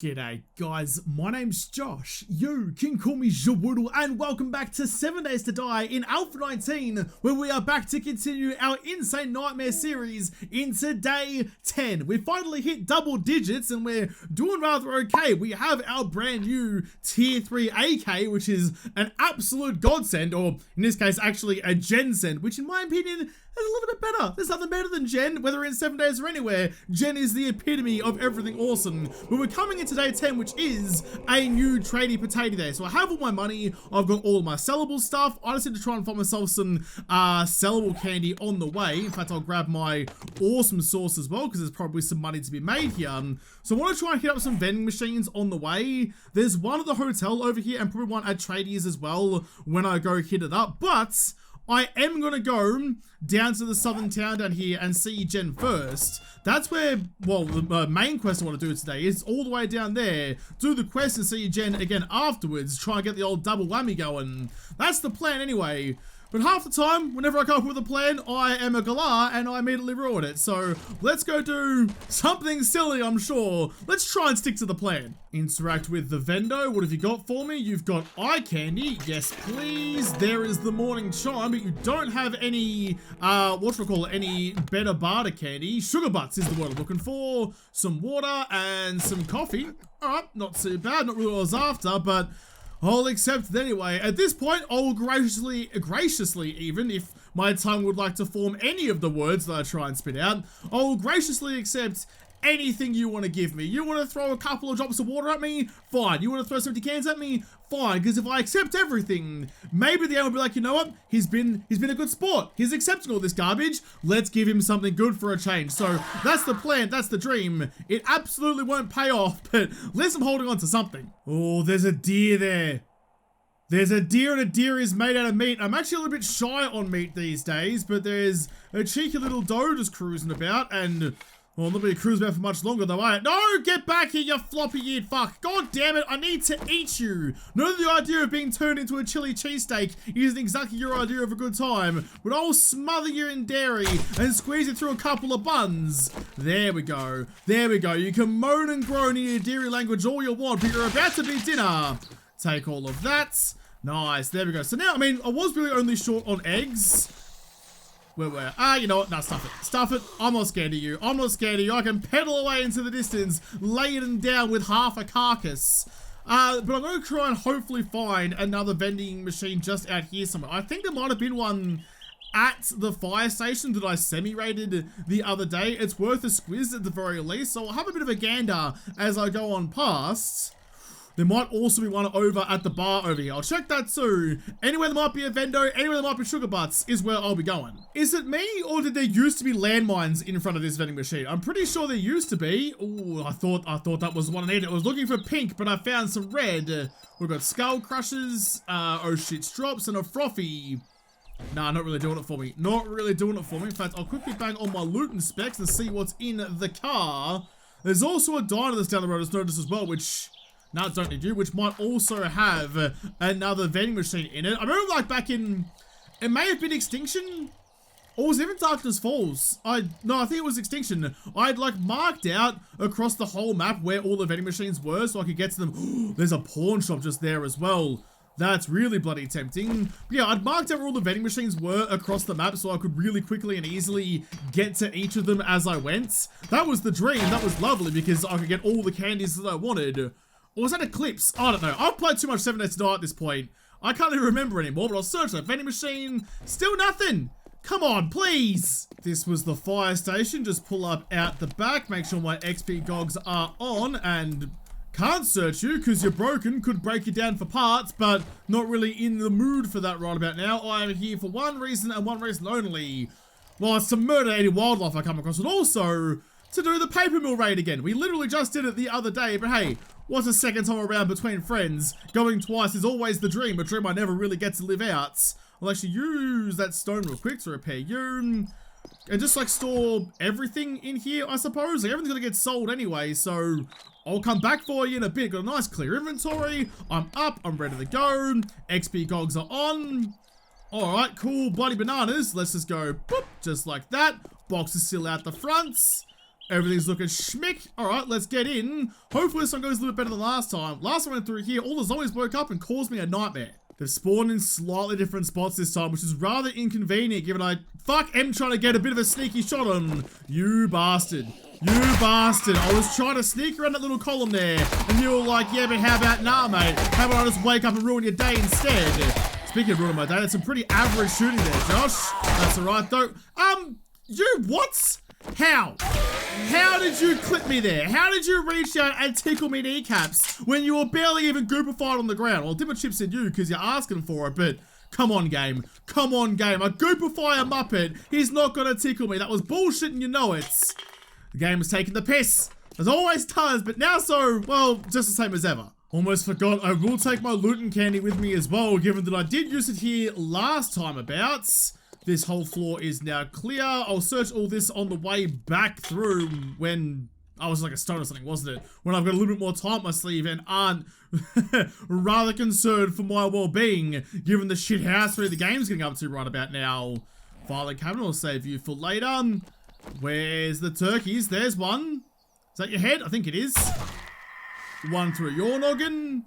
G'day guys, my name's Josh, you can call me Jawoodle, and welcome back to 7 Days to Die in Alpha 19, where we are back to continue our Insane Nightmare series into day 10. We finally hit double digits and we're doing rather okay. We have our brand new tier 3 AK, which is an absolute godsend, or in this case actually a gen send, which in my opinion is a little bit better. There's nothing better than Gen, whether in 7 days or anywhere. Gen is the epitome of everything awesome. But we're coming into day 10, which is a new tradie potato day. So I have all my money, I've got all my sellable stuff. I just need to try and find myself some sellable candy on the way. In fact, I'll grab my awesome sauce as well, because there's probably some money to be made here. So I want to try and hit up some vending machines on the way. There's one at the hotel over here, and probably one at Tradies as well when I go hit it up. But I am going to go down to the southern town down here and see Gen first. That's where, well, the main quest I want to do today is all the way down there. Do the quest and see Gen again afterwards. Try and get the old double whammy going. That's the plan anyway. But half the time, whenever I come up with a plan, I am a galah and I immediately ruin it. So let's go do something silly, I'm sure. Let's try and stick to the plan. Interact with the vendor. What have you got for me? You've got eye candy. Yes, please. There is the morning chime, but you don't have any, any better barter candy. Sugar butts is the word I'm looking for. Some water and some coffee. All right, not too bad. Not really what I was after, but I'll accept it anyway. At this point, I'll graciously even, if my tongue would like to form any of the words that I try and spit out, I'll graciously accept anything you want to give me. You want to throw a couple of drops of water at me? Fine. You want to throw some empty cans at me? Fine. Because if I accept everything, maybe the end will be like, you know what? He's been a good sport. He's accepting all this garbage. Let's give him something good for a change. So that's the plan. That's the dream. It absolutely won't pay off, but at least I'm holding on to something. Oh, there's a deer there. There's a deer, and a deer is made out of meat. I'm actually a little bit shy on meat these days, but there's a cheeky little doe just cruising about, and well, not really cruising about for much longer though, eh? No, get back here, you floppy-eared fuck. God damn it, I need to eat you. Know the idea of being turned into a chili cheesesteak isn't exactly your idea of a good time, but I'll smother you in dairy and squeeze it through a couple of buns. There we go. There we go. You can moan and groan in your dairy language all you want, but you're about to be dinner. Take all of that. Nice, there we go. So now, I mean, I was really only short on eggs. Where? You know what? No, stuff it. Stuff it. I'm not scared of you. I'm not scared of you. I can pedal away into the distance, laying down with half a carcass. But I'm going to try and hopefully find another vending machine just out here somewhere. I think there might have been one at the fire station that I semi-rated the other day. It's worth a squiz at the very least, so I'll have a bit of a gander as I go on past. There might also be one over at the bar over here. I'll check that too. Anywhere there might be a vendo, anywhere there might be sugar butts is where I'll be going. Is it me, or did there used to be landmines in front of this vending machine? I'm pretty sure there used to be. Ooh, I thought that was the one I needed. I was looking for pink, but I found some red. We've got skull crushers, oh shit, drops, and a frothy. Nah, not really doing it for me. Not really doing it for me. In fact, I'll quickly bang on my loot and specs and see what's in the car. There's also a diner that's down the road, I've noticed as well, which no, don't need you, which might also have another vending machine in it. I remember like back in, it may have been Extinction, or was it even Darkness Falls? No, I think it was Extinction. I'd like marked out across the whole map where all the vending machines were so I could get to them. There's a pawn shop just there as well. That's really bloody tempting. But yeah, I'd marked out where all the vending machines were across the map so I could really quickly and easily get to each of them as I went. That was the dream. That was lovely because I could get all the candies that I wanted. Or was that Eclipse? I don't know. I've played too much 7 Days to Die at this point. I can't even remember anymore, but I'll search that vending machine. Still nothing. Come on, please. This was the fire station. Just pull up out the back. Make sure my XP gogs are on, and can't search you because you're broken. Could break you down for parts, but not really in the mood for that right about now. I am here for one reason and one reason only. Well, it's to murder any wildlife I come across, and also to do the paper mill raid again. We literally just did it the other day, but hey, what's a second time around between friends? Going twice is always the dream, a dream I never really get to live out. I'll actually use that stone real quick to repair you. And just like store everything in here, I suppose. Like everything's gonna get sold anyway, so I'll come back for you in a bit. Got a nice clear inventory. I'm up, I'm ready to go. XP gogs are on. Alright, cool, bloody bananas. Let's just go, boop, just like that. Box is still out the front. Everything's looking schmick. Alright, let's get in. Hopefully this one goes a little bit better than last time. Last time I went through here, all the zombies woke up and caused me a nightmare. They've spawned in slightly different spots this time, which is rather inconvenient given I am trying to get a bit of a sneaky shot on. You bastard. You bastard. I was trying to sneak around that little column there, and you were like, yeah, but how about nah, mate? How about I just wake up and ruin your day instead? Speaking of ruining my day, that's some pretty average shooting there, Josh. That's alright, though. You what? How? How did you clip me there? How did you reach out and tickle me kneecaps when you were barely even goopified on the ground? Well, Dimmer Chips in you because you're asking for it, but come on, game. Come on, game. I goopify a Muppet. He's not going to tickle me. That was bullshit and you know it. The game is taking the piss. As always does, but now so, well, just the same as ever. Almost forgot, I will take my loot and candy with me as well, given that I did use it here last time about. This whole floor is now clear. I'll search all this on the way back through when I was like a stone or something, wasn't it? When I've got a little bit more time up my sleeve and aren't rather concerned for my well-being, given the shit house where the game's getting up to right about now. Filing cabinet will save you for later. Where's the turkeys? There's one. Is that your head? I think it is. One through your noggin.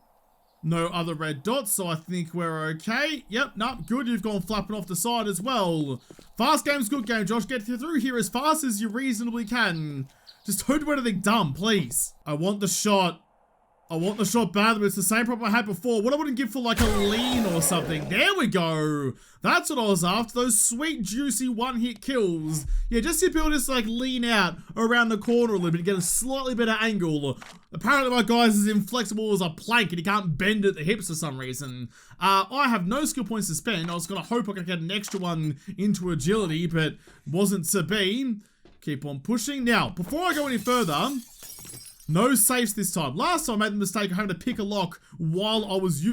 No other red dots, so I think we're okay. Yep, nope, good. You've gone flapping off the side as well. Fast game's good game, Josh. Get through here as fast as you reasonably can. Just don't do anything dumb, please. I want the shot. I want the shot badly, but it's the same problem I had before. What I wouldn't give for like a lean or something. There we go. That's what I was after. Those sweet, juicy one-hit kills. Yeah, just to be able to just like lean out around the corner a little bit, get a slightly better angle. Apparently my guy's as inflexible as a plank and he can't bend at the hips for some reason. I have no skill points to spend. I was gonna hope I could get an extra one into agility, but wasn't to be. Keep on pushing. Now, before I go any further, no safes this time. Last time I made the mistake of having to pick a lock while I was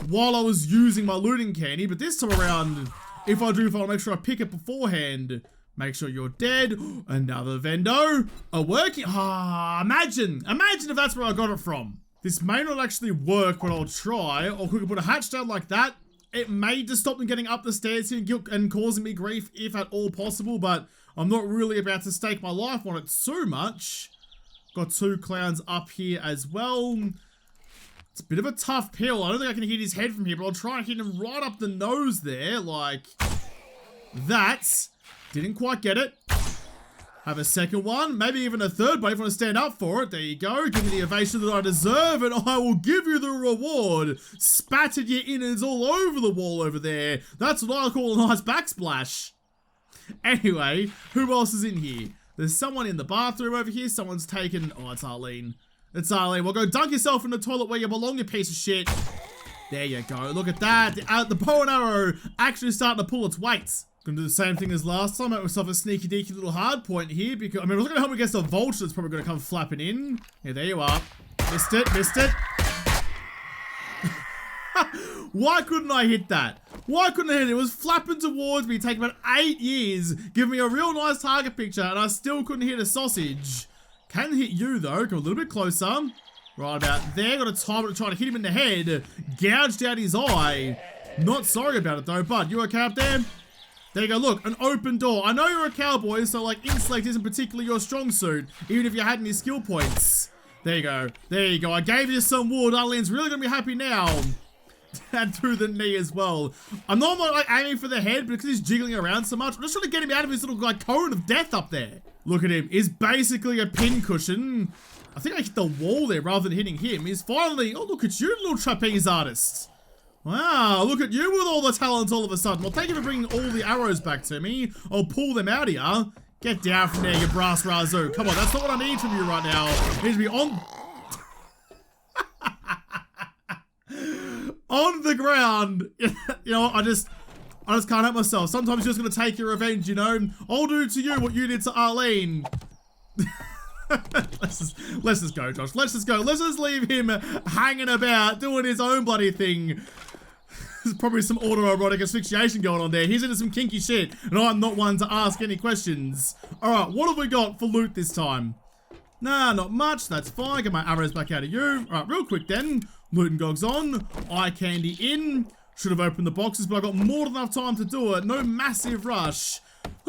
while I was using my looting candy, but this time around, if I want to make sure I pick it beforehand. Make sure you're dead. Another vendo. A working. Imagine if that's where I got it from. This may not actually work, but I'll try. Or quickly put a hatch down like that. It may just stop them getting up the stairs here and causing me grief if at all possible, but I'm not really about to stake my life on it too much. Got two clowns up here as well. It's a bit of a tough pill. I don't think I can hit his head from here, but I'll try and hit him right up the nose there, like that. Didn't quite get it. Have a second one, maybe even a third, but if you want to stand up for it, there you go. Give me the ovation that I deserve, and I will give you the reward. Spattered your innards all over the wall over there. That's what I call a nice backsplash. Anyway, who else is in here? There's someone in the bathroom over here. Someone's taken... Oh, it's Arlene. It's Arlene. Well, go dunk yourself in the toilet where you belong, you piece of shit. There you go. Look at that. The bow and arrow actually starting to pull its weight. Gonna do the same thing as last time. Make myself a sneaky deaky little hard point here because I mean, I was gonna help against a vulture that's probably gonna come flapping in. Yeah, there you are. Missed it, missed it. Why couldn't I hit that? Why couldn't I hit it? It was flapping towards me, taking about 8 years, giving me a real nice target picture, and I still couldn't hit a sausage. Can hit you though. Come a little bit closer. Right about there. Got a time to try to hit him in the head. Gouged out his eye. Not sorry about it though, bud. You okay up there? There you go, look, an open door. I know you're a cowboy, so like intellect isn't particularly your strong suit, even if you had any skill points. There you go, there you go. I gave you some wood. Arlene's really gonna be happy now. And through the knee as well. I'm not like aiming for the head because he's jiggling around so much. I'm just trying to get him out of his little like cone of death up there. Look at him, he's basically a pin cushion. I think I hit the wall there rather than hitting him. He's finally, oh look at you, little trapeze artist. Wow, look at you with all the talent all of a sudden. Well, thank you for bringing all the arrows back to me. I'll pull them out here. Get down from there, you brass razoo. Come on, that's not what I need from you right now. You need to be on... on the ground. You know what, I just can't help myself. Sometimes you're just going to take your revenge, you know? I'll do to you what you did to Arlene. Let's just go, Josh. Let's just go. Let's just leave him hanging about, doing his own bloody thing. There's probably some autoerotic asphyxiation going on there. He's into some kinky shit, and I'm not one to ask any questions. Alright, what have we got for loot this time? Nah, not much. That's fine. Get my arrows back out of you. Alright, real quick then. Loot and gogs on. Eye candy in. Should have opened the boxes, but I got more than enough time to do it. No massive rush.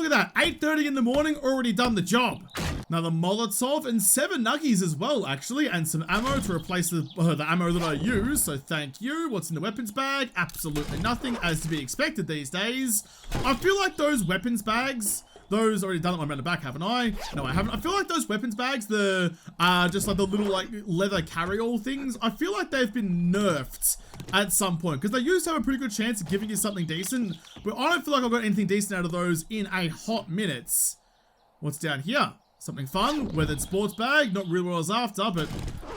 Look at that, 8:30 in the morning, already done the job. Another Molotov and 7 nuggies as well, actually, and some ammo to replace the ammo that I use, so thank you. What's in the weapons bag? Absolutely nothing, as to be expected these days. I feel like those weapons bags, those already done it around the back, haven't I? No, I haven't. I feel like those weapons bags, the just like the little like leather carry-all things, I feel like they've been nerfed at some point, because they used to have a pretty good chance of giving you something decent, but I don't feel like I've got anything decent out of those in a hot minute. What's down here? Something fun, weathered sports bag, not really what I was after, but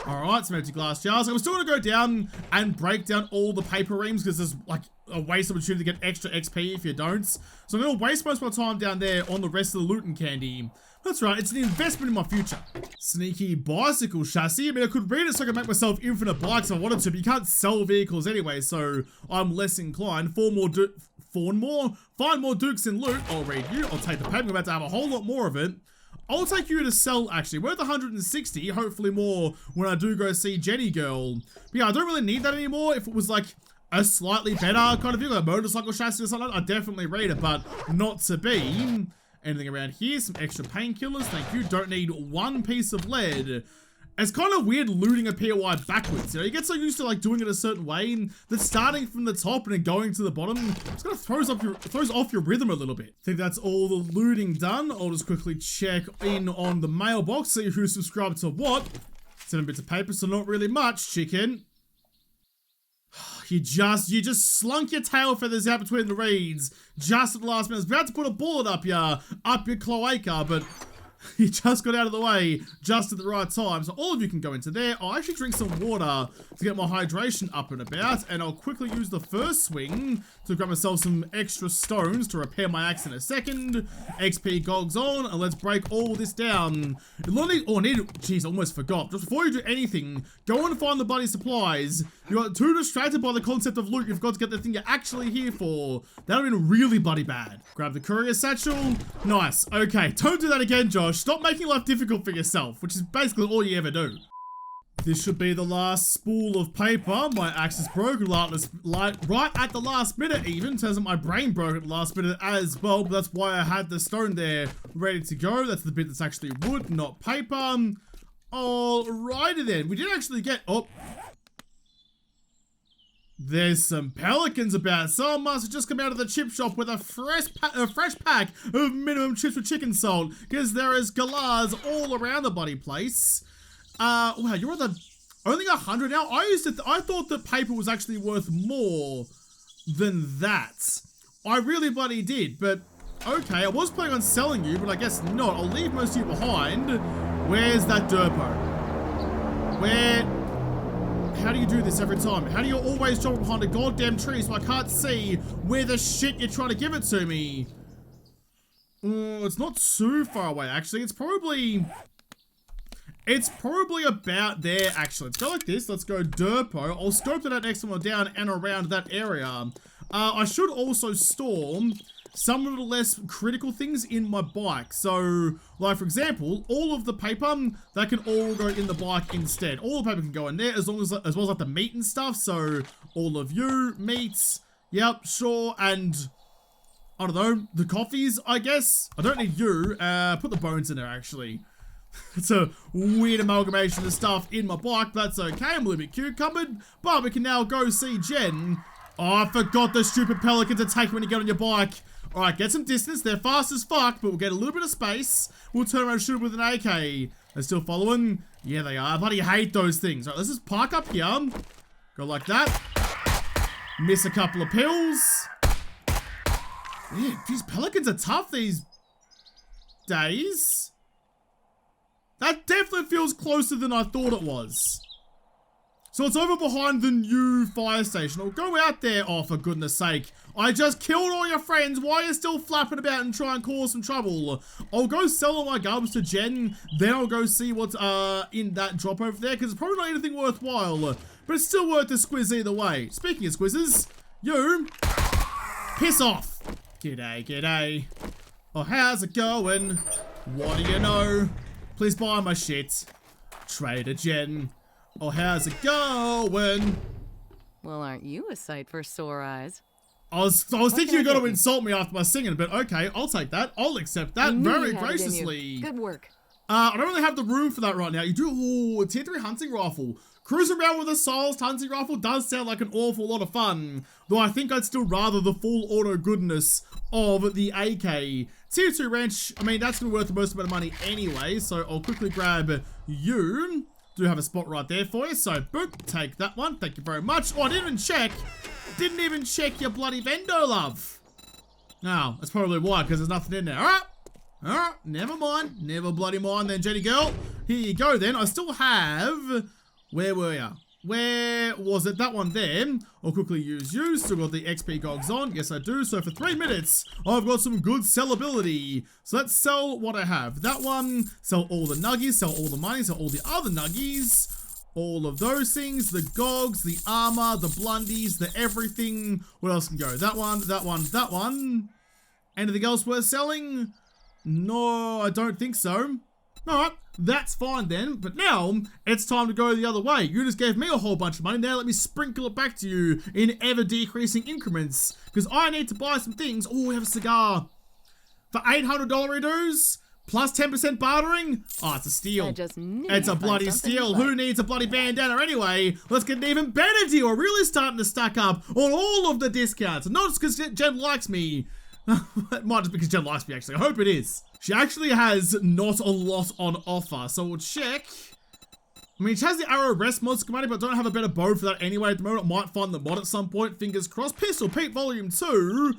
alright, some empty glass jars. I'm still gonna go down and break down all the paper reams, because there's like a waste opportunity to get extra XP if you don't. So I'm gonna waste most of my time down there on the rest of the loot and candy. That's right, it's an investment in my future. Sneaky bicycle chassis. I mean, I could read it so I could make myself infinite bikes if I wanted to, but you can't sell vehicles anyway, so I'm less inclined. Find more dukes in loot. I'll read you, I'll take the paper, I'm about to have a whole lot more of it. I'll take you to sell, actually. Worth 160, hopefully more when I do go see Jenny Girl. But yeah, I don't really need that anymore. If it was like a slightly better kind of vehicle, like a motorcycle chassis or something, I'd definitely read it, but not to be. Anything around here? Some extra painkillers, thank you. Don't need one piece of lead. It's kind of weird looting a POI backwards, you know? You get so used to like doing it a certain way, and then starting from the top and then going to the bottom, it's kind of throws off your rhythm a little bit. I think that's all the looting done. I'll just quickly check in on the mailbox, see who subscribed to what. 7 bits of paper, so not really much, chicken. You just slunk your tail feathers out between the reeds just at the last minute. I was about to put a bullet up your cloaca, but you just got out of the way just at the right time. So all of you can go into there. I'll actually drink some water to get my hydration up and about, and I'll quickly use the first swing to grab myself some extra stones to repair my axe in a second. XP gogs on, and let's break all this down. Jeez, I almost forgot. Just before you do anything, go and find the bloody supplies. You got too distracted by the concept of loot, you've got to get the thing you're actually here for. That would have been really bloody bad. Grab the courier satchel. Nice. Okay, don't do that again, Josh. Stop making life difficult for yourself, which is basically all you ever do. This should be the last spool of paper. My axe is broken right at the last minute even. Turns out my brain broke at the last minute as well, but that's why I had the stone there ready to go. That's the bit that's actually wood, not paper. Alrighty then. We did actually get... Oh. There's some pelicans about. Someone must have just come out of the chip shop with a fresh pack of minimum chips with chicken salt, because there is galahs all around the bloody place. Wow, you're on the only 100 now. I thought that paper was actually worth more than that. I really bloody did, but okay. I was planning on selling you, but I guess not. I'll leave most of you behind. Where's that derpo? How do you do this every time? How do you always drop it behind a goddamn tree so I can't see where the shit you're trying to give it to me? It's not too far away, actually. It's probably about there, actually. Let's go like this. Let's go derpo. I'll scope that out next time we're down and around that area. I should also store some of the less critical things in my bike. So, like for example, all of the paper, that can all go in the bike instead. All the paper can go in there, as well as like the meat and stuff. So, all of you, meats, yep, sure, and I don't know, the coffees, I guess. I don't need you. Put the bones in there, actually. It's a weird amalgamation of stuff in my bike, but that's okay. I'm a little bit cucumbered, but we can now go see Jen. Oh, I forgot the stupid pelicans attack when you get on your bike. Alright, get some distance. They're fast as fuck, but we'll get a little bit of space. We'll turn around and shoot with an AK. They're still following? Yeah, they are. I bloody hate those things. Alright, let's just park up here. Go like that. Miss a couple of pills. Yeah, these pelicans are tough these days. That definitely feels closer than I thought it was. So it's over behind the new fire station. I'll go out there. Oh, for goodness sake. I just killed all your friends. Why are you still flapping about and trying to cause some trouble? I'll go sell all my garbs to Jen. Then I'll go see what's in that drop over there, because it's probably not anything worthwhile. But it's still worth a squiz either way. Speaking of squizzes, you piss off. G'day, g'day. Oh, how's it going? What do you know? Please buy my shit. Trader Jen. Oh, how's it going? Well, aren't you a sight for sore eyes? I was thinking you were going to insult me after my singing, but okay, I'll take that. I'll accept that very graciously. Good work. I don't really have the room for that right now. You do, ooh, tier 3 hunting rifle. Cruising around with a silenced hunting rifle does sound like an awful lot of fun, though I think I'd still rather the full auto goodness of the AK. Tier 2 wrench, I mean, that's going to be worth the most amount of money anyway, so I'll quickly grab you. Do have a spot right there for you, so boop, take that one. Thank you very much. Oh, I didn't even check your bloody vendo, love. No, that's probably why, because there's nothing in there. Alright, never mind. Never bloody mind then, Jenny girl. Here you go then. I still have... Where were ya? Where was it? That one there. I'll quickly use you. Still got the XP gogs on. Yes, I do. So for 3 minutes, I've got some good sellability. So let's sell what I have. That one, sell all the nuggies, sell all the money, sell all the other nuggies. All of those things, the gogs, the armor, the blundies, the everything. What else can go? That one, that one, that one. Anything else worth selling? No, I don't think so. Alright, that's fine then, but now it's time to go the other way. You just gave me a whole bunch of money, now let me sprinkle it back to you in ever decreasing increments, because I need to buy some things. Oh, we have a cigar. For $800 dues, plus 10% bartering. Oh, it's a steal. It's a bloody steal. Who needs a bloody bandana anyway? Let's get an even better deal. We're really starting to stack up on all of the discounts, not just because Jen likes me. It might just because Jen likes me, actually. I hope it is. She actually has not a lot on offer, so we'll check. I mean, she has the arrow rest mod schematic, but I don't have a better bow for that anyway at the moment. I might find the mod at some point, fingers crossed. Pistol Pete Volume 2.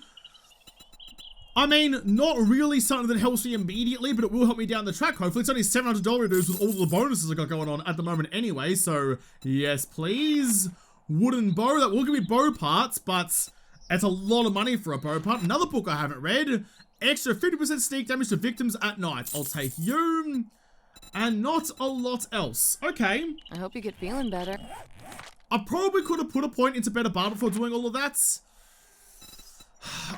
I mean, not really something that helps me immediately, but it will help me down the track, hopefully. It's only $700 dues with all the bonuses I got going on at the moment anyway, so yes, please. Wooden bow, that will give me bow parts, but it's a lot of money for a bow part. Another book I haven't read. Extra 50% sneak damage to victims at night. I'll take you. And not a lot else. Okay. I hope you get feeling better. I probably could have put a point into better bar before doing all of that.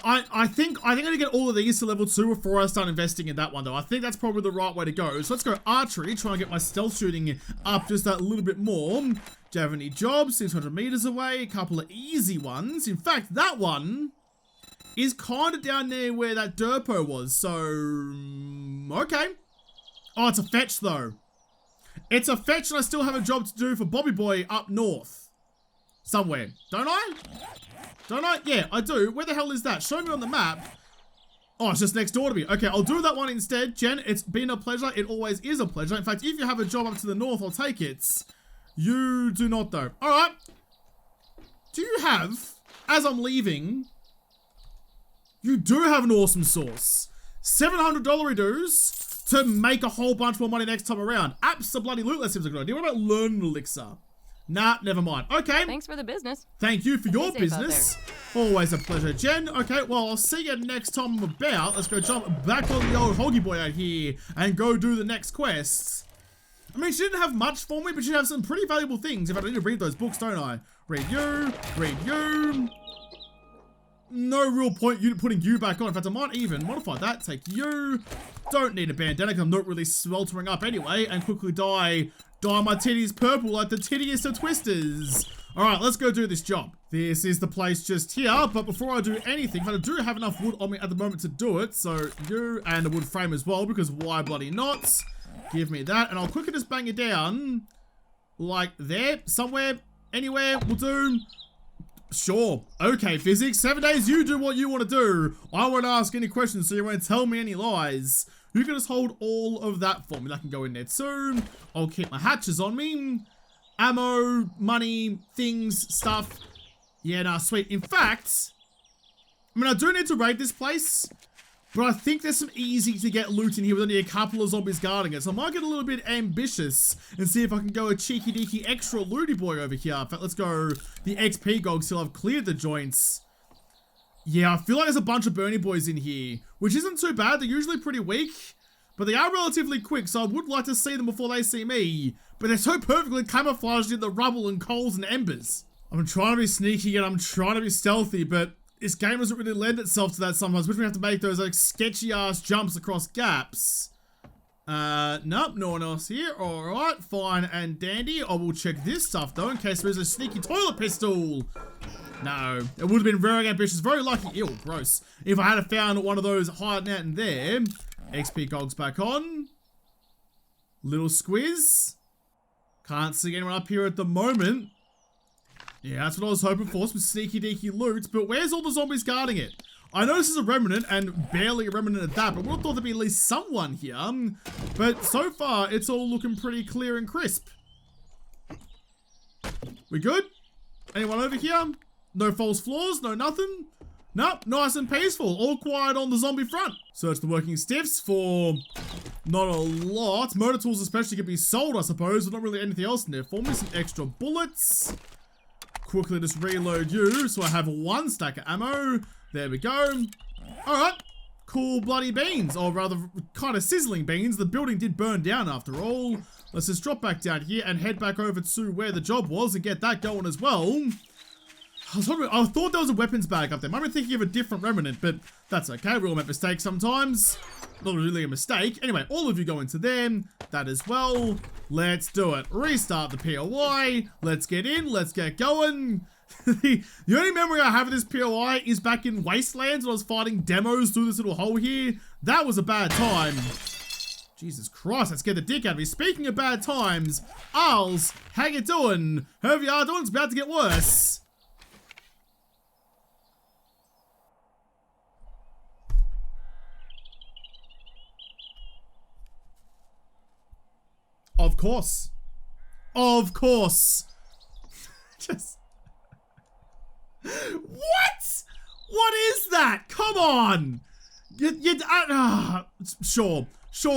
I think I'm going to get all of these to level 2 before I start investing in that one, though. I think that's probably the right way to go. So let's go archery, try and get my stealth shooting up just that little bit more. Do you have any jobs? 600 meters away, a couple of easy ones. In fact, that one is kind of down there where that Derpo was, so okay. Oh, it's a fetch, though. It's a fetch, and I still have a job to do for Bobby Boy up north. Somewhere. Don't I? Don't I? Yeah, I do. Where the hell is that? Show me on the map. Oh, it's just next door to me. Okay, I'll do that one instead. Jen, it's been a pleasure. It always is a pleasure. In fact, if you have a job up to the north, I'll take it. You do not, though. All right. Do you have, as I'm leaving, you do have an awesome source. $700 dues to make a whole bunch more money next time around. Absolutely, that seems like a good idea. What about learn Elixir? Nah, never mind. Okay. Thanks for the business. Thank you for your business. Always a pleasure, Jen. Okay, well, I'll see you next time I'm about. Let's go jump back on the old hoggy boy out here and go do the next quest. I mean, she didn't have much for me, but she have some pretty valuable things. If I need to read those books, don't I? Read you, read you. No real point putting you back on. In fact, I might even modify that. Take you. Don't need a bandana because I'm not really sweltering up anyway. And quickly dye my titties purple like the tittiest of twisters. Alright, let's go do this job. This is the place just here, but before I do anything, I do have enough wood on me at the moment to do it. So you and a wood frame as well, because why bloody not? Give me that, and I'll quickly just bang it down. Like there, somewhere, anywhere, will do. Sure. Okay, physics. 7 days, you do what you want to do. I won't ask any questions, so you won't tell me any lies. You can just hold all of that for me. That can go in there soon. I'll keep my hatches on me. Ammo, money, things, stuff. Yeah, nah, sweet. In fact, I mean, I do need to raid this place, but I think there's some easy to get loot in here with only a couple of zombies guarding it. So I might get a little bit ambitious and see if I can go a cheeky deeky extra looty boy over here. In fact, let's go the XP gogs till I've cleared the joints. Yeah, I feel like there's a bunch of Bernie boys in here, which isn't too bad. They're usually pretty weak, but they are relatively quick, so I would like to see them before they see me. But they're so perfectly camouflaged in the rubble and coals and embers. I'm trying to be sneaky and I'm trying to be stealthy, but this game doesn't really lend itself to that sometimes, which we have to make those like sketchy ass jumps across gaps. Nope, no one else here. Alright, fine and dandy. I will check this stuff though in case there is a sneaky toilet pistol. No, it would have been very ambitious, very lucky. Ew, gross. If I had found one of those hiding out in there. XP gogs back on. Little squiz. Can't see anyone up here at the moment. Yeah, that's what I was hoping for, some sneaky deaky loot. But where's all the zombies guarding it? I know this is a remnant, and barely a remnant at that, but I would have thought there'd be at least someone here. But so far, it's all looking pretty clear and crisp. We good? Anyone over here? No false floors, no nothing? Nope, nice and peaceful. All quiet on the zombie front. Search the working stiffs for not a lot. Motor tools especially can be sold, I suppose, but not really anything else in there for me. Some extra bullets. Quickly just reload you, so I have 1 stack of ammo. There we go. Alright. Cool bloody beans, or rather kind of sizzling beans. The building did burn down after all. Let's just drop back down here and head back over to where the job was and get that going as well. I thought there was a weapons bag up there. Might be thinking of a different remnant, but that's okay. We all make mistakes sometimes. Not really a mistake. Anyway, all of you go into there. That as well. Let's do it. Restart the POI. Let's get in. Let's get going. The only memory I have of this POI is back in Wastelands when I was fighting demos through this little hole here. That was a bad time. Jesus Christ, let's get the dick out of me. Speaking of bad times, Arls, how you doing? Hope you are doing. It's about to get worse. Of course. Of course. Just... What? What is that? Come on. Sure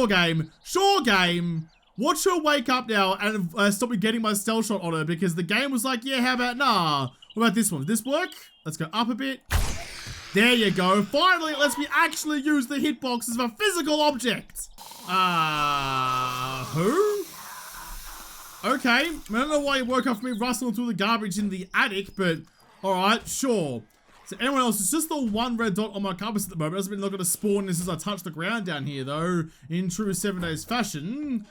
game. Sure game. Watch her wake up now and stop me getting my stealth shot on her because the game was like, yeah, how about nah? What about this one? Does this work? Let's go up a bit. There you go. Finally, it lets me actually use the hitbox as a physical object. Who? Okay. I don't know why you woke up for me rustling through the garbage in the attic, but alright, sure. So anyone else, it's just the 1 red dot on my compass at the moment. It doesn't mean they're not going to spawn as I touch the ground down here, though, in true 7 days fashion.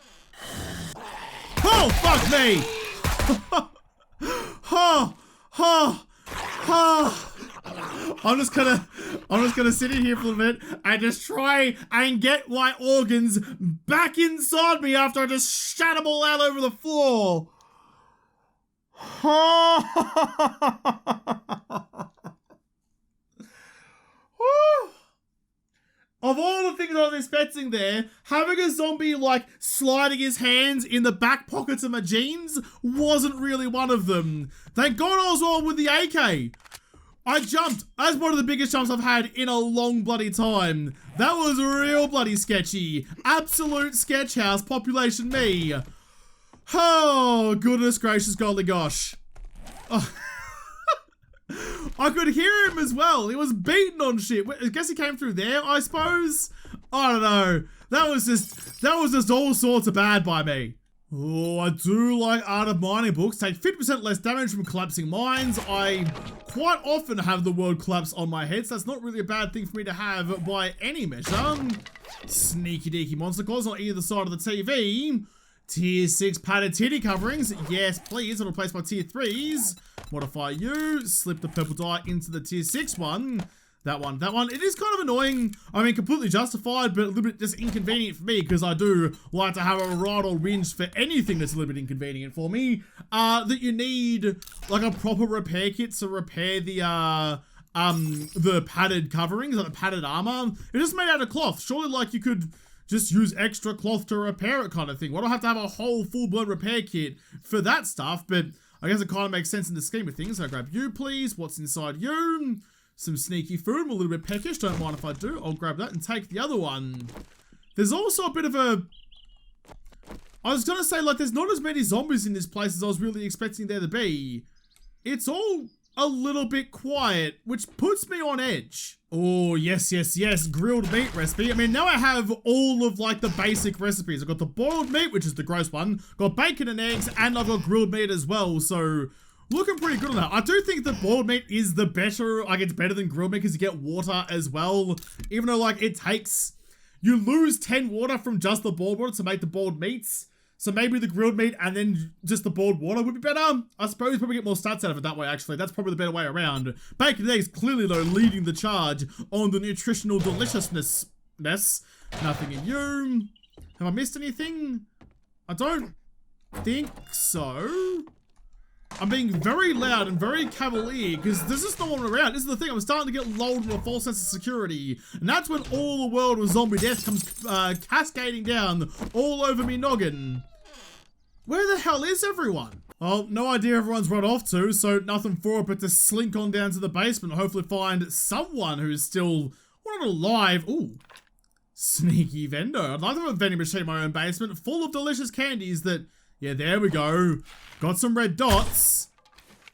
Oh, fuck me! I'm just gonna sit in here for a minute and just try and get my organs back inside me after I just shat them all out over the floor. Of all the things I was expecting there, having a zombie like sliding his hands in the back pockets of my jeans wasn't really one of them. Thank God I was on with the AK. I jumped. That's one of the biggest jumps I've had in a long bloody time. That was real bloody sketchy. Absolute sketch house, population me. Oh, goodness gracious golly gosh. Oh. I could hear him as well. He was beating on shit. I guess he came through there, I suppose. I don't know. That was just all sorts of bad by me. Oh, I do like Art of Mining books. Take 50% less damage from collapsing mines. I quite often have the word collapse on my head, so that's not really a bad thing for me to have by any measure. Sneaky deaky monster claws on either side of the TV. Tier 6 padded titty coverings. Yes, please. I'll replace my tier 3s. Modify you. Slip the purple dye into the tier 6 one. That one. It is kind of annoying. I mean, completely justified, but a little bit just inconvenient for me because I do like to have a right old whinge for anything that's a little bit inconvenient for me. That you need like a proper repair kit to repair the padded coverings, like the padded armor. It's just made out of cloth. Surely, like, you could just use extra cloth to repair it kind of thing. Why do I have to have a whole full-blown repair kit for that stuff? But I guess it kind of makes sense in the scheme of things. So grab you, please. What's inside you? Some sneaky food. I'm a little bit peckish. Don't mind if I do. I'll grab that and take the other one. There's also a bit of a... I was going to say, like, there's not as many zombies in this place as I was really expecting there to be. It's all a little bit quiet, which puts me on edge. Oh, yes. Grilled meat recipe. I mean, now I have all of, like, the basic recipes. I've got the boiled meat, which is the gross one. Got bacon and eggs, and I've got grilled meat as well. So, looking pretty good on that. I do think that boiled meat is the better, like, it's better than grilled meat because you get water as well. Even though, like, it takes... You lose 10 water from just the boiled water to make the boiled meats. So maybe the grilled meat and then just the boiled water would be better. I suppose probably get more stats out of it that way, actually. That's probably the better way around. Bacon and eggs clearly, though, leading the charge on the nutritional deliciousness. Nothing in you. Have I missed anything? I don't think so. I'm being very loud and very cavalier because there's just no one around. This is the thing. I'm starting to get lulled into a false sense of security. And that's when all the world of zombie death comes cascading down all over me noggin. Where the hell is everyone? Well, no idea everyone's run off to, so nothing for it but to slink on down to the basement and hopefully find someone who's still not alive. Ooh. Sneaky vendor. I'd like to have a vending machine in my own basement full of delicious candies that... Yeah, there we go. Got some red dots.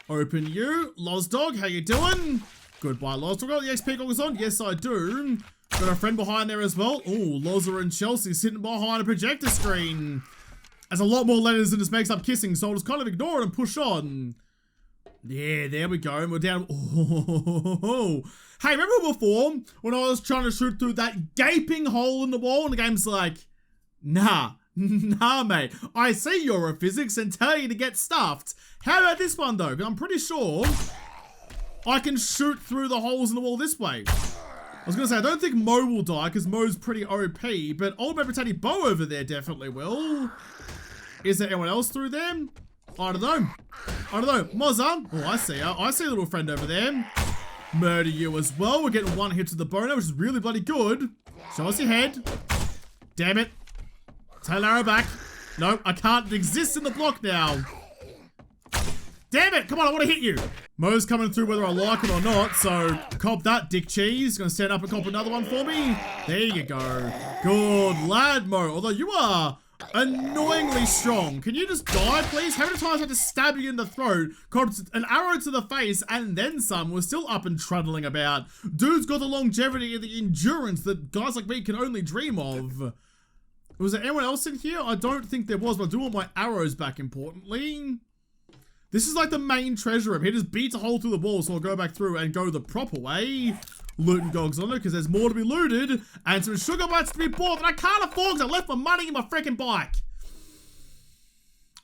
Open you. Lozdog, how you doing? Goodbye, Lozdog. Got the XP goggles on? Yes, I do. Got a friend behind there as well. Ooh, Loza and Chelsea sitting behind a projector screen. There's a lot more letters than just makes up kissing, so I'll just kind of ignore it and push on. Yeah, there we go. And we're down. Oh. Hey, remember before when I was trying to shoot through that gaping hole in the wall and the game's like, nah. Nah, mate. I see your physics and tell you to get stuffed. How about this one, though? Because I'm pretty sure I can shoot through the holes in the wall this way. I was going to say, I don't think Mo will die because Mo's pretty OP, but Old Man Potato Bo over there definitely will. Is there anyone else through there? I don't know. I don't know. Mozza. Oh, I see her. I see a little friend over there. Murder you as well. We're getting one hit to the boner, which is really bloody good. Show us your head. Damn it. Tail arrow back. No, I can't exist in the block now. Damn it, come on, I want to hit you. Mo's coming through whether I like it or not, so cop that, dick cheese. Gonna stand up and cop another one for me. There you go. Good lad, Mo. Although you are annoyingly strong. Can you just die, please? How many times I had to stab you in the throat, copped an arrow to the face, and then some, was still up and trundling about. Dude's got the longevity and the endurance that guys like me can only dream of. Was there anyone else in here? I don't think there was, but I do want my arrows back, importantly. This is like the main treasure room. He just beats a hole through the wall, so I'll go back through and go the proper way. Looting gogs on it, because there's more to be looted, and some sugar bites to be bought that I can't afford because I left my money in my freaking bike.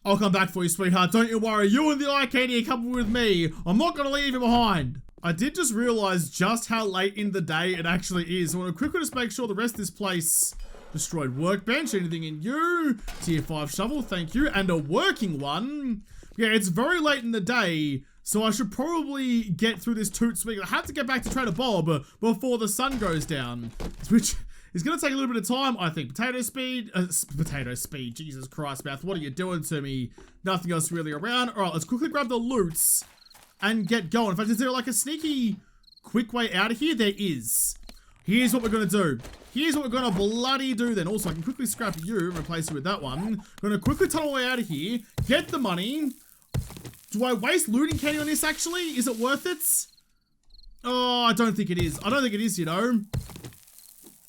I'll come back for you, sweetheart. Don't you worry. You and the eye candy are coming with me. I'm not going to leave you behind. I did just realize just how late in the day it actually is. I want to quickly just make sure the rest of this place... Destroyed workbench, anything in you? Tier 5 shovel, thank you. And a working one. Yeah, it's very late in the day, so I should probably get through this toot swing. I have to get back to Trader Bob before the sun goes down, which is going to take a little bit of time, I think. Potato speed, Jesus Christ, Mouth, what are you doing to me? Nothing else really around. All right, let's quickly grab the loots and get going. In fact, is there like a sneaky, quick way out of here? There is. Here's what we're going to do. Here's what we're going to bloody do then. Also, I can quickly scrap you and replace you with that one. Going to quickly tunnel our way out of here. Get the money. Do I waste looting candy on this, actually? Is it worth it? Oh, I don't think it is. I don't think it is, you know.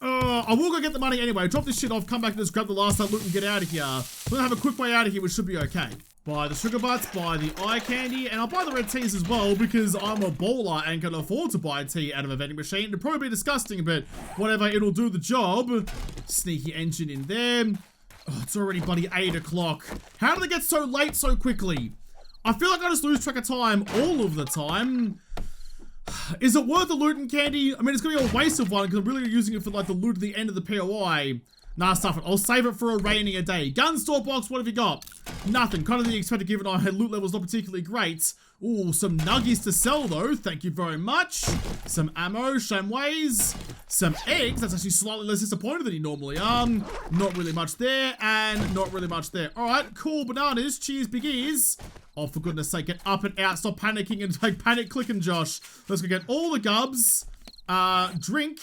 I will go get the money anyway. Drop this shit off, come back and just grab the last loot and get out of here. We're going to have a quick way out of here, which should be okay. Buy the sugar butts, buy the eye candy, and I'll buy the red teas as well because I'm a baller and can afford to buy tea out of a vending machine. It'll probably be disgusting, but whatever, it'll do the job. Sneaky engine in there. Oh, it's already bloody 8 o'clock. How did it get so late so quickly? I feel like I just lose track of time all of the time. Is it worth the loot and candy? I mean, it's going to be a waste of one because I'm really using it for like the loot at the end of the POI. Nah, stuff it. I'll save it for a rainy day. Gun store box, what have you got? Nothing. Kind of the expected given our loot level's not particularly great. Ooh, some nuggies to sell though. Thank you very much. Some ammo, shamways. Some eggs. That's actually slightly less disappointed than he normally are. Not really much there, and not really much there. Alright, cool bananas. Cheers, big ears. Oh, for goodness sake, get up and out. Stop panicking and like panic clicking, Josh. Let's go get all the gubs. Drink.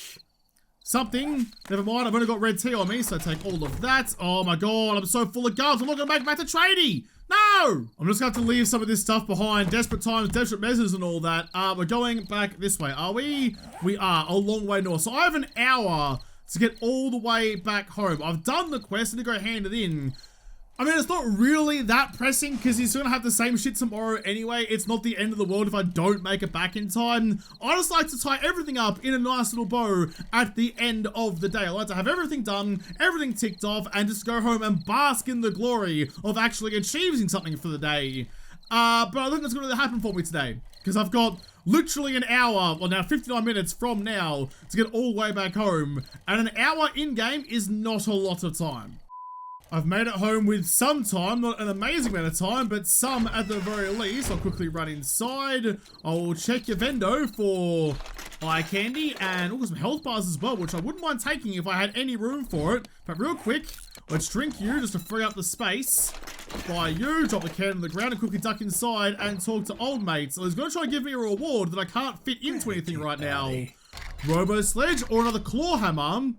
Something. Never mind, I've only got red tea on me, so take all of that. Oh my god, I'm so full of gubs. I'm not gonna make it back to tradie. No! I'm just gonna have to leave some of this stuff behind. Desperate times, desperate measures and all that. We're going back this way, are we? We are, a long way north. So I have an hour to get all the way back home. I've done the quest and to go hand it in. I mean, it's not really that pressing because he's gonna have the same shit tomorrow anyway. It's not the end of the world if I don't make it back in time. I just like to tie everything up in a nice little bow at the end of the day. I like to have everything done, everything ticked off, and just go home and bask in the glory of actually achieving something for the day. But I think that's gonna happen for me today because I've got literally an hour, well now 59 minutes from now to get all the way back home, and an hour in-game is not a lot of time. I've made it home with some time, not an amazing amount of time, but some at the very least. I'll quickly run inside. I'll check your vendo for eye candy and some health bars as well, which I wouldn't mind taking if I had any room for it. But real quick, let's drink you just to free up the space. Buy you, drop the can on the ground and quickly duck inside and talk to old mates. So he's going to try and give me a reward that I can't fit into anything right now. Robo Sledge or another claw hammer.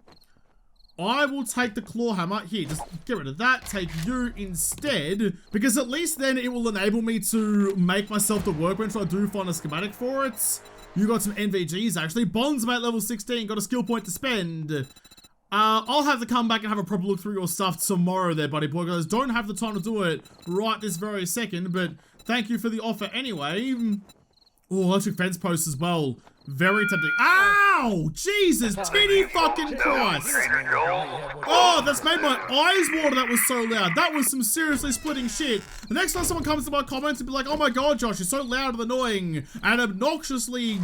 I will take the claw hammer. Here, just get rid of that. Take you instead. Because at least then it will enable me to make myself the workbench. I do find a schematic for it. You got some NVGs actually. Bonds mate level 16. Got a skill point to spend. I'll have to come back and have a proper look through your stuff tomorrow there, buddy boy. Guys, don't have the time to do it right this very second. But thank you for the offer anyway. Oh, electric fence post as well. Very tempting. Ow! Jesus, titty fucking Christ! Oh, that's made my eyes water. That was so loud. That was some seriously splitting shit. The next time someone comes to my comments and be like, oh my god, Josh, you're so loud and annoying and obnoxiously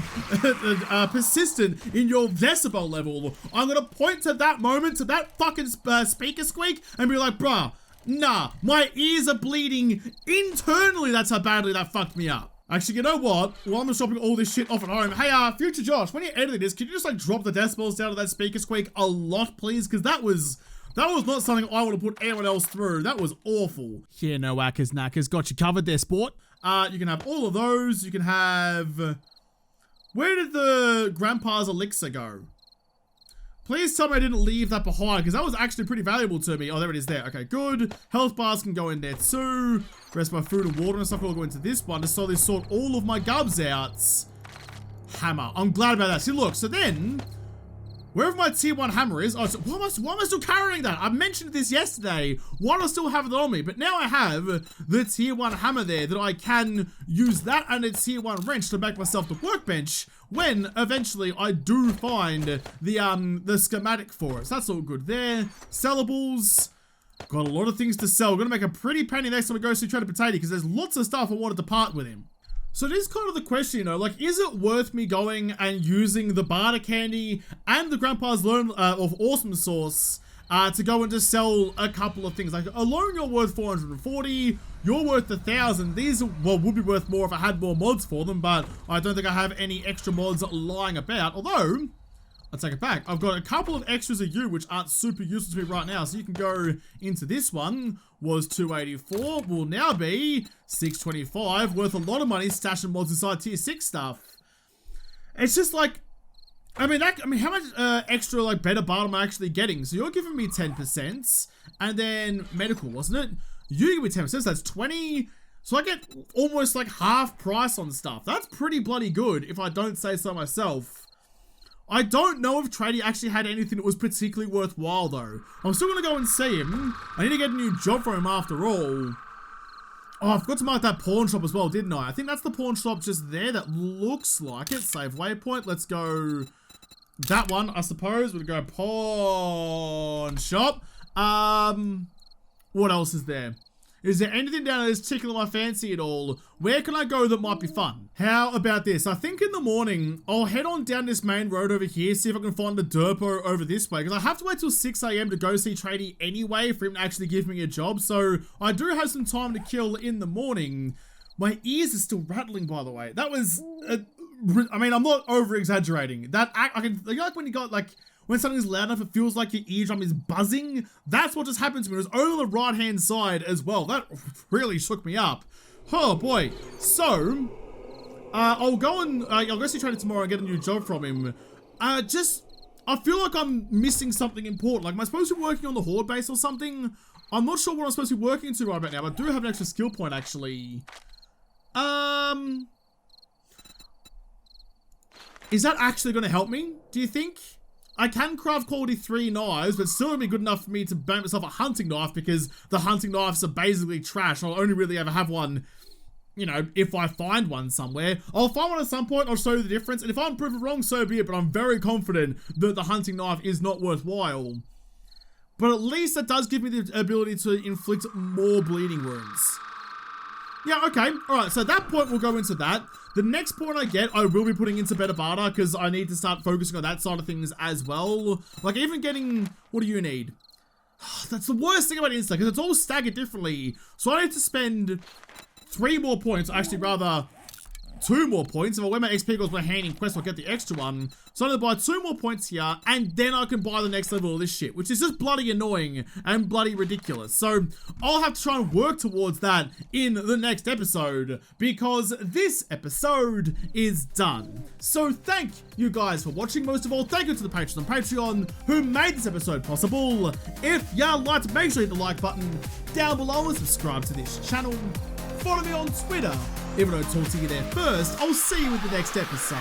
persistent in your decibel level, I'm gonna point to that moment, to that fucking speaker squeak and be like, bruh, nah, my ears are bleeding internally. That's how badly that fucked me up. Actually, you know what? While I'm shopping all this shit off at home, hey, future Josh, when you're editing this, can you just like drop the decibels down to that speaker squeak a lot, please? Because that was not something I want to put anyone else through. That was awful. Yeah, no whackers, knackers. Got you covered there, sport. You can have all of those. You can have... Where did the Grandpa's Elixir go? Please tell me I didn't leave that behind, because that was actually pretty valuable to me. Oh, there it is there. Okay, good. Health bars can go in there too. Rest my food and water and stuff will go into this one to slowly sort all of my gubs out. Hammer. I'm glad about that. See, look. So then, wherever my tier 1 hammer is... Oh, so why am I still carrying that? I mentioned this yesterday. Why do I still have it on me? But now I have the tier 1 hammer there that I can use that and a tier 1 wrench to make myself the workbench when eventually I do find the schematic for it. So that's all good there. Sellables. Got a lot of things to sell. We're gonna make a pretty penny next time we go see Trader Potato because there's lots of stuff I wanted to part with him. So it is kind of the question, you know, like, is it worth me going and using the barter candy and the Grandpa's Learn of Awesome Sauce to go and just sell a couple of things? Like, alone you're worth 440, you're worth 1,000. These, well, would be worth more if I had more mods for them, but I don't think I have any extra mods lying about. Although, I'll take it back. I've got a couple of extras of you, which aren't super useful to me right now. So you can go into this one. Was 284, will now be 625. Worth a lot of money stashing mods inside tier 6 stuff. It's just like, I mean, how much extra, like, better barter am I actually getting? So you're giving me 10%, and then medical, wasn't it? You give me 10%, so that's 20. So I get almost like half price on stuff. That's pretty bloody good, if I don't say so myself. I don't know if Tradie actually had anything that was particularly worthwhile, though. I'm still going to go and see him. I need to get a new job for him after all. Oh, I forgot to mark that pawn shop as well, didn't I? I think that's the pawn shop just there. That looks like it. Save waypoint. Let's go that one, I suppose. We'll go pawn shop. What else is there? Is there anything down there that's tickling my fancy at all? Where can I go that might be fun? How about this? I think in the morning, I'll head on down this main road over here, see if I can find the derpo over this way, because I have to wait till 6 AM to go see Tradie anyway for him to actually give me a job, so I do have some time to kill in the morning. My ears are still rattling, by the way. That was, I mean, I'm not over-exaggerating. That, I can, you know, like when you got, like, when something is loud enough, it feels like your eardrum is buzzing. That's what just happened to me. It was over the right-hand side as well. That really shook me up. Oh, boy. So, I'll go see Trader tomorrow and get a new job from him. I feel like I'm missing something important. Like, am I supposed to be working on the Horde base or something? I'm not sure what I'm supposed to be working into right about now, but I do have an extra skill point, actually. Is that actually going to help me, do you think? I can craft quality 3 knives, but still won't be good enough for me to make myself a hunting knife because the hunting knives are basically trash. I'll only really ever have one, you know, if I find one somewhere. I'll find one at some point, I'll show you the difference, and if I'm proven wrong, so be it, but I'm very confident that the hunting knife is not worthwhile. But at least that does give me the ability to inflict more bleeding wounds. Yeah, okay. Alright, so at that point, we'll go into that. The next point I get, I will be putting into better barter, because I need to start focusing on that side of things as well. Like, even getting... What do you need? That's the worst thing about Insta, because it's all staggered differently. So I need to spend 3 more points, actually rather 2 more points. If I wear my XP goes my hand in quest, I'll get the extra one. So I'm gonna buy 2 more points here, and then I can buy the next level of this shit, which is just bloody annoying and bloody ridiculous. So I'll have to try and work towards that in the next episode, because this episode is done. So thank you guys for watching. Most of all, thank you to the patrons on Patreon who made this episode possible. If you liked, make sure you hit the like button down below and subscribe to this channel. Follow me on Twitter. Even though I talk to you there first, I'll see you in the next episode.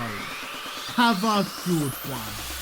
Have a good one.